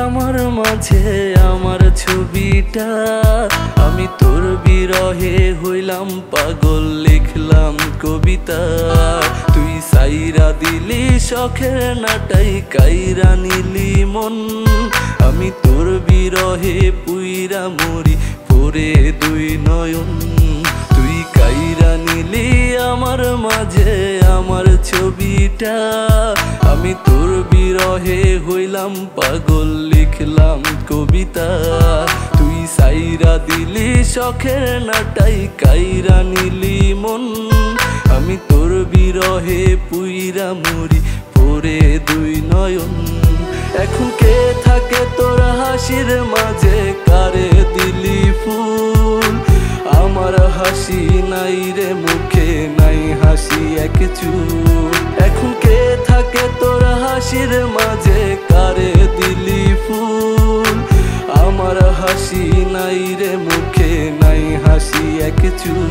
আমার মাঝে আমার ছবিটা আমি তোর বিরহে হইলাম পাগল, লিখলাম কবিতা। তুই সাইরা দিলি শখের নাটাই, কাইরা নিলি মন। আমি তোর বিরহে পুইরা মরি, পরে দুই নয়ন। তুই কাইরা নিলি আমার মাঝে আমার ছবিটা, আমি তোর বিরহে হইলাম পাগল, লিখলাম কবিতা। তুই সাইরা দিলি শখের নাটাই, কাইরা নিলি মন। আমি তোর বিরহে পুইরা মরি, পরে দুই নয়ন। এখন কে থাকে তোর হাসির মাঝে, কারে দিলি ফুল? আমার হাসি নাই রে মুখে, নাই হাসি এক চুল। এখন কে থাকে তোর হাসির মাঝে, কারে দিলি ফুল? আমার হাসি নাই রে মুখে, নাই হাসি এক চুল।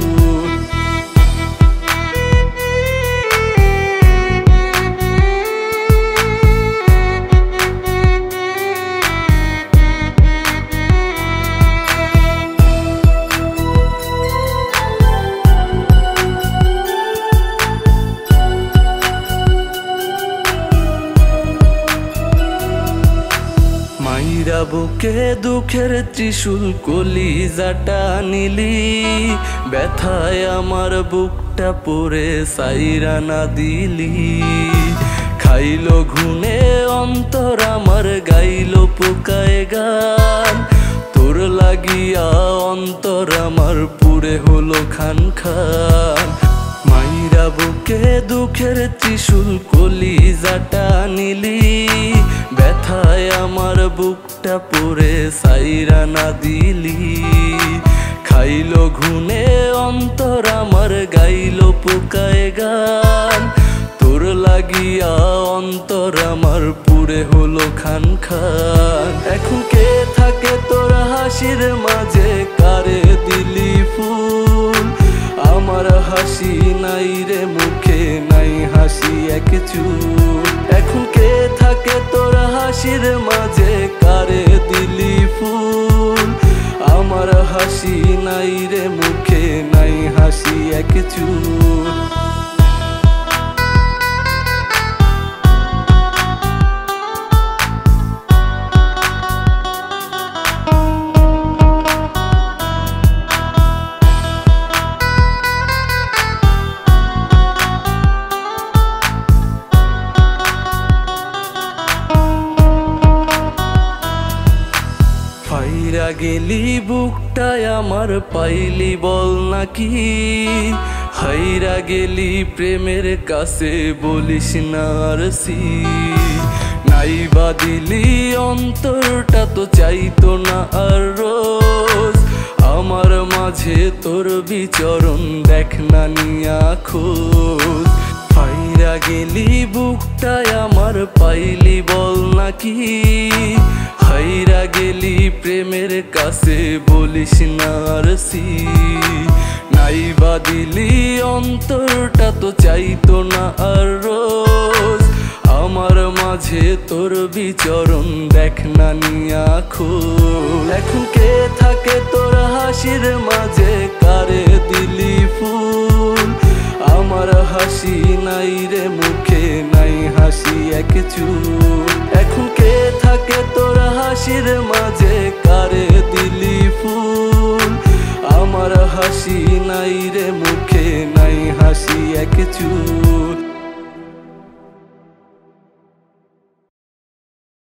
মাইরা বুকে দুঃখের ত্রিশূল, কলিজাটা নিলি। ব্যথায় আমার বুকটা পড়ে সাইরা না দিলি। খাইলো ঘুনে অন্তর আমার, গাইলো পোকায় গান। তোর লাগিয়া অন্তর আমার পুরে হলো খান খান। মাইরা বুকে দুঃখের ত্রিশূল, কলিজাটা নিলি। ব্যথায় আমার বুকটা পড়ে সাইরা না দিলি। খাইলো ঘুনে অন্তর আমার, গাইলো পোকায় গান। তোর লাগিয়া অন্তর আমার পুরে হলো খান খান। এখন কে থাকে তোর হাসির মাঝে, কারে দিলি ফুল? আমার হাসি নাই রে মুখে, নাই হাসি এক চুল। এখন কে থাকে তোর হাসির মাঝে, কারে দিলি ফুল? আমার হাসি নাই রে মুখে, নাই হাসি এক চুল। ফাইরা গেলি বুকটায় আমার, পাইলি বল নাকি? হাইরা গেলি প্রেমের কাছে, বলিস না আর সি। নাইবা দিলি অন্তরটা তো চাইতো না আর রোজ। আমার মাঝে তোর বিচরণ, দেখ না নিয়া খোঁজ। ফাইরা গেলি বুকটায় আমার, পাইলি বল নাকি? হাইরা গেলি প্রেমের কাছে, বলিস না আর সি। নাইবা দিলি অন্তরটা তো চাইতো না আর রোজ। আমার মাঝে তোর বিচরণ, দেখ না নিয়া খোঁজ। এখন কে থাকে তোর হাসির মাঝে, কারে দিলি ফুল? আমার হাসি নাই রে মুখে, নাই হাসি এক চুল। এখন কে থাকে তোর হাসির মাঝে, কারে দিলি ফুল? আমার হাসি নাই রে মুখে, নাই হাসি এক চুল।